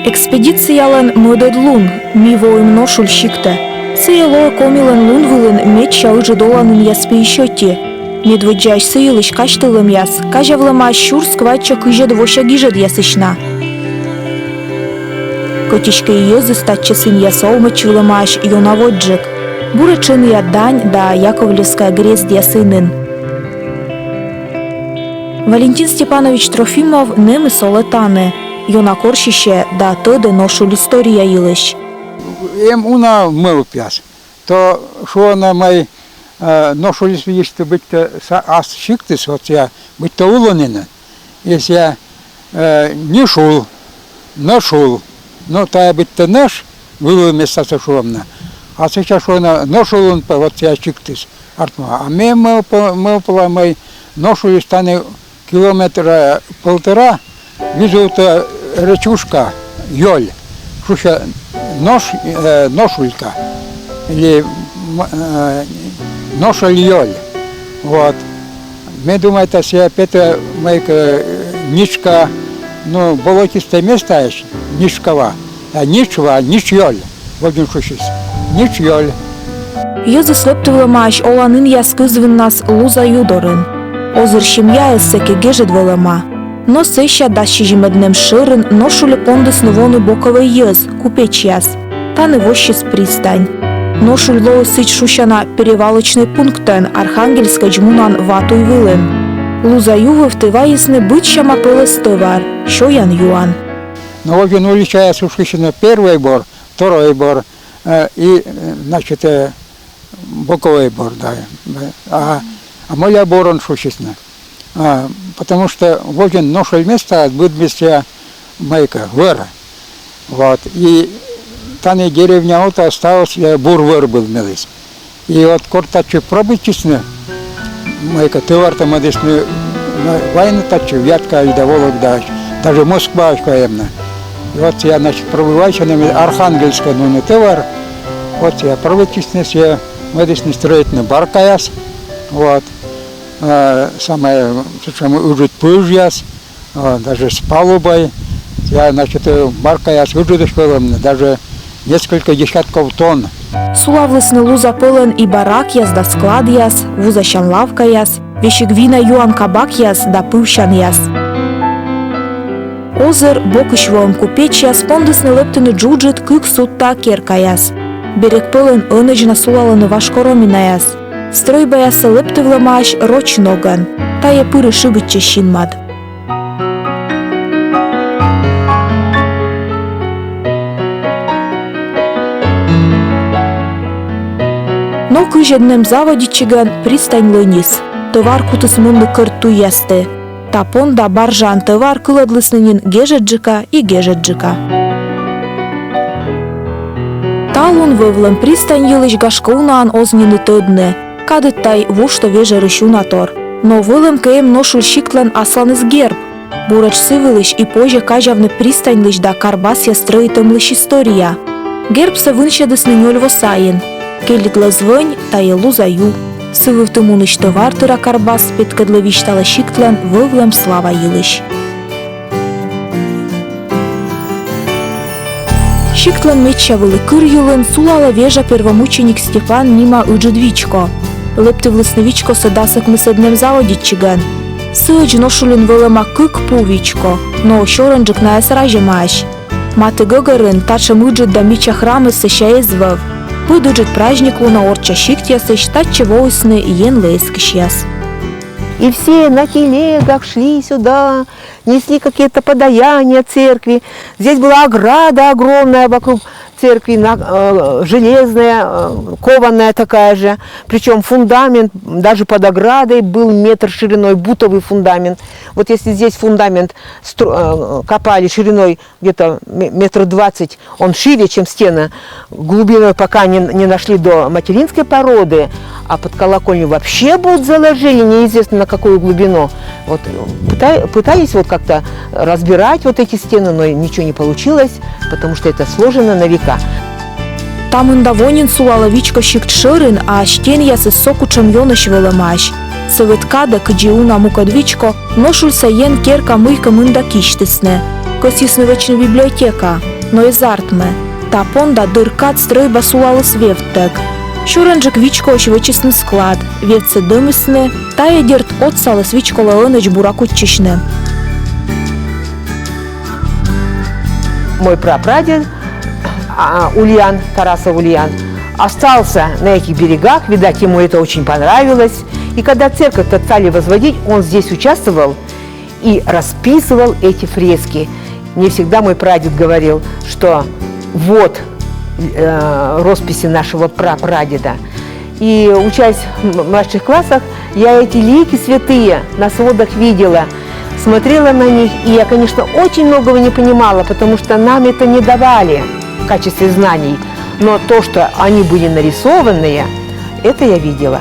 Экспедициялан мөдөд лун, ми воим ношуль шикте. Сыело комилан лун вылын метча ыжы доланын яспе ищёти. Медводжащ сыелыш каштылым яс, кажавлыма щур скватча кыжед воща гижед ясышна. Котичке йозы статча сын ясолмыч вылымаш йонаводжик. Бурычын яддань да яковлевская грест ясынын. Валентин Степанович Трофимов немы солетаны. Йонакорщище да тыды ношуль история йылыш. Уна мыл пяс. То шо на май ношуль свидетельство быть-то ас шиктыс, вот я быть-то улонина. Если я не шул, нашел, но та быть-то наш, было место сошумно. А сейчас шо на ношул он, вот я шиктыс. А мы мыл май ношуль стане километра полтора, вижу-то речушка, Йоль, шуша ношулька, или ношель Йоль. Вот. Мы думаем, это все это майка ничка, ну, болотистое место, ничкова, а ничва, нич Йоль. Вот он шушись, нич Йоль. Йозы слептывала маш оланын яскызвын нас луза юдорын. Озыр щемья эссеке гежет велема. Но сеща дащи жимеднем ширын, ношуле пондыс невону боковый йыз, купеч яс. Та невощис пристань. Ношуль лоу сыч шущана перевалочный пунктен Архангельской джмунан ватуй вылын. Луза ювы втываесны быча мапылыс товар, шоян юан. Ну вот он уличая сушищина первый бор, второй бор и, значит, боковой бор, да. А моя бор он шущисна. Потому что вот он ношель место будет без майка, вера. Вот. И там и деревня вот осталась, бур-вер был мелис. И вот кортачи пробычисны, майка, товар там одесны, войны тачи, вятка и доволок дать. Даже Москва каемна. И вот я, значит, пробываюсь, Архангельская, ну, не товар. Вот я пробычисны, я одесны строительный баркаяс. Вот. Самое, что мы уже пыжьяс, даже с палубой. Я, значит, баркаяс уже даже несколько десятков тонн. Сулавлысны луза пылын и барак яс да склад яс, вузащан лавка яс, вещегвина юан кабак яс да пывщан яс. Озыр бокыш воем купеч яс, пондысны лептыны джуджит кык сутта керка яс. Берег пылын ыныжна сулалыны вашкоромина яс. Стройба ясы лептывлымаш роч ноган, тая пыры шыбычче щинмад. Но кыжеднем заводичиган пристань лынис. Товар кутыс мунды кыртту ясты. Тапон да баржан товар кыладлыснынин гежеджика и гежеджика. Талун вывлым пристань йылыш гашкылнаан ознины тыдны. Кадыттай вушто веже рыщунатор. Но вылым кэем ношуль шиктлен асланыс герб. Бурач сывылыш и позже кажавны пристань лыш да карбас я строитым лыш история. Герб се вынщедысны нёльво сайын. Келитле звынь та е лузаю. Сывыв тымуныш товар тыра карбас петкадловиштала шиктлен вывлем слава йылыш. Шиктлен метча вылы кыр юлын сулала вежа первомученик Степан нима ыджедвичко. Лепты влысновичко седасык мыседнем заводичиган. Сыыч ношулин вылыма кык пувичко, но щорынджик на эсражемаш. Маты гыгырын тачым ыджет да мича храмы сыщаезвав. Выдыджет праздник луна орча шиктясыш, таче воисны ен лейскишьяс. И все на телегах шли сюда, несли какие-то подаяния церкви. Здесь была ограда огромная вокруг церкви, железная, кованная такая же. Причем фундамент даже под оградой был метр шириной, бутовый фундамент. Вот если здесь фундамент копали шириной где-то метр 20, он шире, чем стена, глубиной пока не нашли до материнской породы, а под колокольню вообще будут заложили, неизвестно на какую глубину. Вот пытались вот как-то разбирать вот эти стены, но ничего не получилось, потому что это сложено на века. Там индавонин сулаловичко щикт ширин, а штен ясы сокучем йоныш велемаш. Советкада кджиуна мукадвичко ношуль саен керка мыйка мында киштысне. Косисны вечна библиотека. но и зартме. Та понда дыркат стройба сулалы свевтек. Шуренжик вичкош вычисный склад, вевцы дымысны, тая дерт отсалы свичкола ыныч буракутчишны. Мой прапрадед Ульян, Тарасов Ульян, остался на этих берегах, видать, ему это очень понравилось. И когда церковь-то стали возводить, он здесь участвовал и расписывал эти фрески. Мне всегда мой прадед говорил, что вот росписи нашего прапрадеда. И учась в младших классах, я эти лики святые на сводах видела, смотрела на них, и я, конечно, очень многого не понимала, потому что нам это не давали в качестве знаний. Но то, что они были нарисованные, это я видела.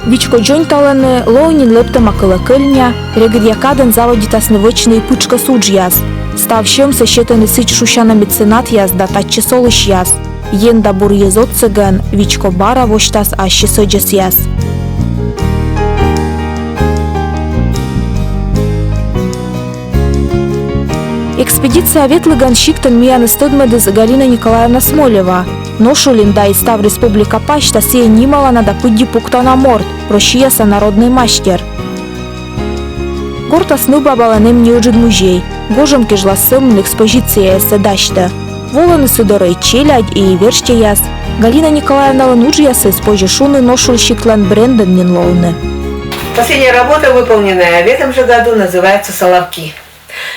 Вичко джонь талены лоунин лепте макала кельня, регид якаден заводитасны вочный пучка суджяс. Став щем се щетени сич шушана меценат яс да татче солыш яс. Ен да бур езот цыган, вичко бара воштас аще соджес яс. Экспедиция ветлыган шиктен мияны стыдмедыз Галина Николаевна Смолева. Ношулин да и став республика Пашта сея нимала надо пыдди пуктана морд, прощияса народный мастер. Горта сныба баланем неуджид музей. Гожем кежла сымн экспозиция седашта. Воланы судорой челядь и верште яс. Галина Николаевна лануджи ясы спожи шуны ношул шиклан бренден нинлоуны. Последняя работа, выполненная в этом же году, называется «Соловки».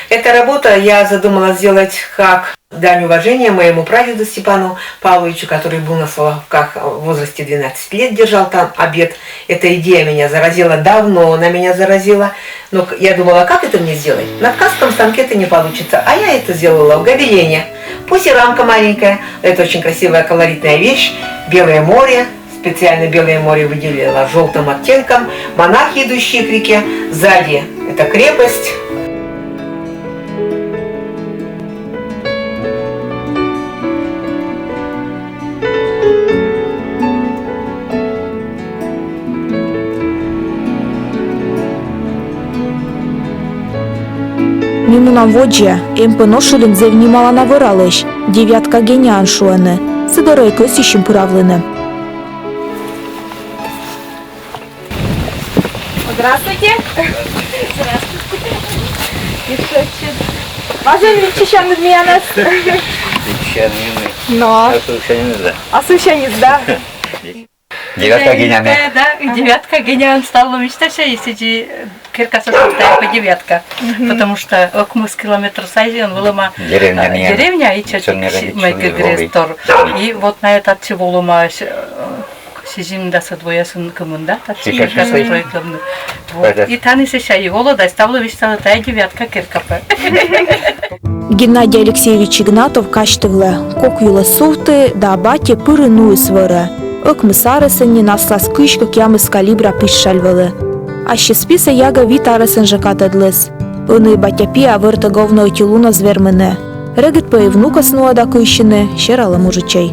Эта работа я задумала сделать как дань уважения моему прадеду Степану Павловичу, который был на Соловках в возрасте 12 лет, держал там обед. Эта идея меня заразила давно, она меня заразила. Но я думала, как это мне сделать? На ткацком станке это не получится, а я это сделала в гобелене. Пусть и рамка маленькая, это очень красивая колоритная вещь, белое море. Специально белое море выделила желтым оттенком, монахи, идущие к реке, сзади это крепость. Мимо на воджа, эмпы ношулин зевнимала на выралыш, девятка гениан шуэны, сыдорой көсищем пыравлыны. Здравствуйте. Здравствуйте. Важен вичищан дмиянас. Но. Асущаниз, да. Девятка геняна. Да, девятка гениан стала мечтать, если киркаса по девятка. Потому что окмус километр сайзен вылома деревня и чертик. И вот на этот вылома Сизим да садвоясын команда, татчи проектом. И тани се шаи воло да ставло виштала тая девятка киркапа. Геннадий Алексеевич Игнатов каштывле, кок юлы суфты, да бате пыры нуы свыры. Окмы сарысыни наслас кышка кямыс калибра пишшальвылы. Аще списа яга вит арысын жакатадлыс. Ыны батяпи авырты говно тюлуна звермыне. Регет по и внука снуа да кыщины, щерала мужичей.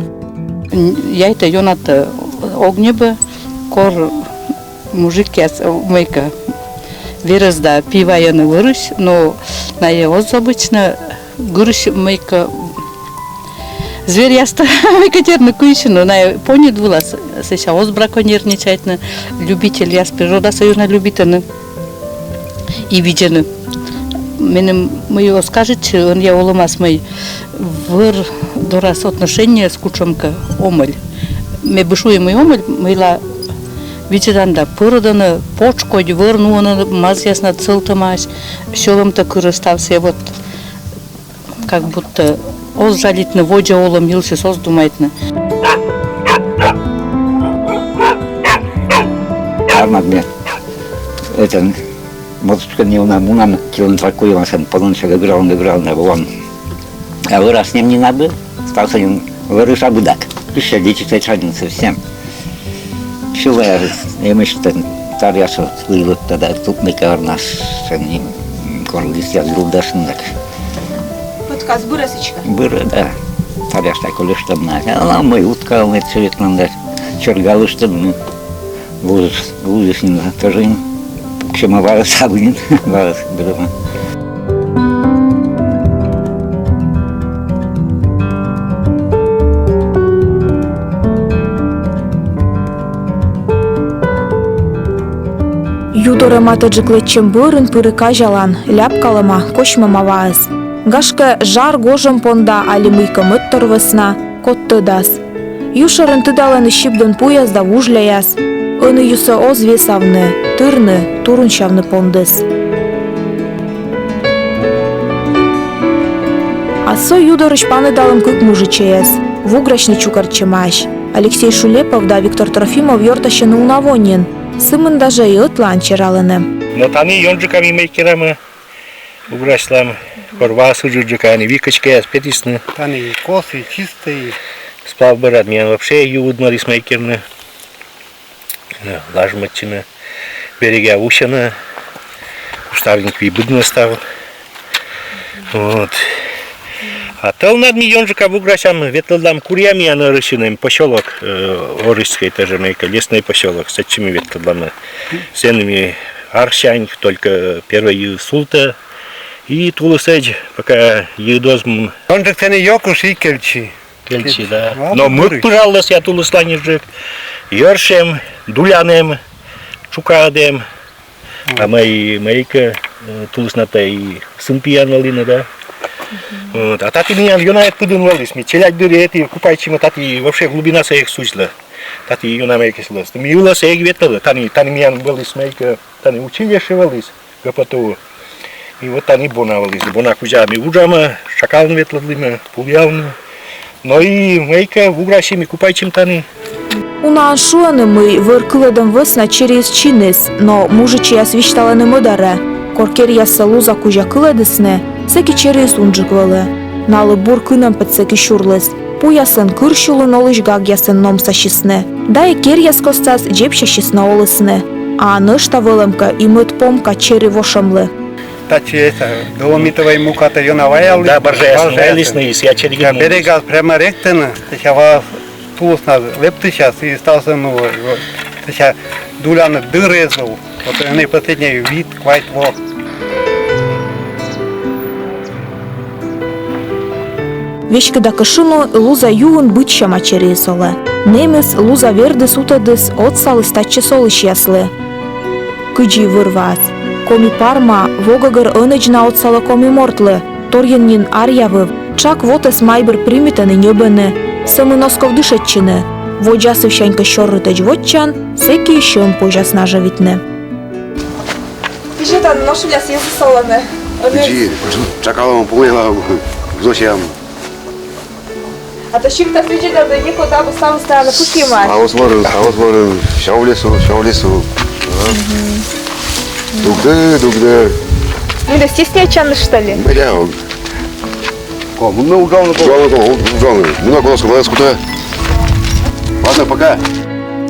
Я это юната огнеба, кор мужик яс мойка вирус да пива я не вырыш, но на его обычно гурыш мойка зверь яста мойка терна кыщину, на понят была сейчас браконьерничает на любитель яс природа союзна любительна и видены. Мене мое скажет, он я уломас мой выр дорас отношения с кучомка омыль. Ме бушуем и омыль, мыла видеанда пырданы, почкой вырнула, маз ясно цылтымаш, щелом-то кырыстався, вот как будто оз жалитны, водя олом елши соз думайтны. Армадне. Это моточка не унам килон такой он сам полночь играл на вон. А вырос с ним не набыл, стал с ним вырос абудак. Еще дети тайчанцы всем. Чего я что тарьяшо слыл тогда тут не карнаш, они корлис я грудашный так. Подказ бырасычка. Быра, да. Тарьяш такой лишь там на. А мой утка он это человек нам дать. Чергал что мы. Будешь с ним тоже. Чем варас сабнин, варас бедома. Юдорема таджиклетчем бөрін пырыка жалан, ляпкалыма, кошмама ваыз. Гашка жар гожым понда алимыйка мыттор весна, котты дас. Юшырын тыдаланы шипден пуязда вужляяс. Ыны юсы оз весавны, тырны, турун шавны пондыс. Асо юдорыш паныдалым кык мужичеяс. Вуграчны чукарчымаш. Алексей Шулепов да Виктор Трофимов йортащыны унавонен. Сымын даже и ытлан чаралыны. Но таны йонжиками мейкерами уграслам. Хорвасы жуджикани, викачки, спетисны. Таны косы, чистые. Сплав бырат, мен вообще юудмали смейкерны. Лажматчины. Берега ущаны. Уставник вибыдны стал. Вот. А тел над миллионжика в Уграсям ветлдам курьями я нарышиным поселок Орышской тоже мейка, лесной поселок с этими ветлдами. С энными Арсянь, только первый Султа и Тулусэдж, пока едозм. Он же цены йокуш и кельчи. Кельчи, да. Но мы, пожалуйста, я Тулуслане жив. Йоршем, Дулянем, Чукадем. А мои мейка Тулусната и сын пьян да. Вот. А тати меня юнает подумывались, мы челять дыры эти купайчима тати вообще глубина своих сучла, тати юнамейки слез. Мы юла своих ветла, тани меня были смейка, тани учили шевались, гопоту. И вот тани бонавались, бона кузями уджама, шакалны ветладлима, пульявны. Но и мейка в уграшими купайчим тани. Уна аншуаны мы выркылыдым весна через чинес, но мужичи освещаланы мыдаре. Коркер ясы луза кужа кылыдысны, секи через унджиквалы. Налы бур кынам пыцеки шурлыс. Пуясын кыршулын олышгаг ясын ном сашисны. Да и кер яскостас джепшашисны олысны. А нышта вылымка и мыт помка чери вошамлы. Тачи это, доломитовая мука-то юнавая. Да, боржаясны, лесные, я черегин. Берега прямо ректена, тачава Тулус на лепты сейчас и стался, ну, тача дуляны дырезал. Вот они последний вид, квайт во. Вешкада кышыну луза юын быччама чересолы. Немес луза верды сутадыс отсалы стачы солыш яслы. Кыджи вырвас. Коми парма вогагыр ынычна отсалы коми мортлы. Торьеннин арьявыв. Чак вотес майбыр примитаны небыны. Сымы носков дышетчины. Воджасы вщанька щоррытыч вотчан, секи ещем пожасна живитны. Ижетан ношуля съезды солоны. Кыджи, чакалам помыла зосям. А то щик-то фриджида да еко да бы сам стала пукима. А вот смотрим, ща в лесу. Дугде. Юля, стеснячан что ли? Бля, он. Ну, ужалный. Много у нас куда. Ладно, пока.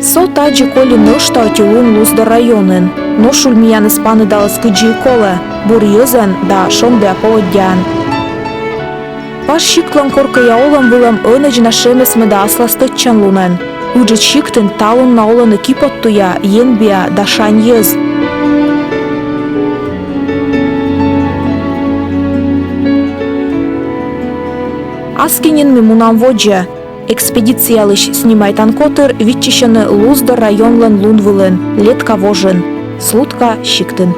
Со таджи коли нышта отилун лузда районын. Но шульмиян испаны далас кыджи колы. Бур йызын да шомды аповодян. Паш шиклан корка яолам вылам ыныч нашемесме да асластыччан лунен. Уджит шиктын талун на оланы кипоттуя, енбия да шань йыз. Аскинин мимунан воджа. Экспедициялыш снимайтан котыр витчищаны лузда районлан лун вылын, летка вожын. Слутка шиктын.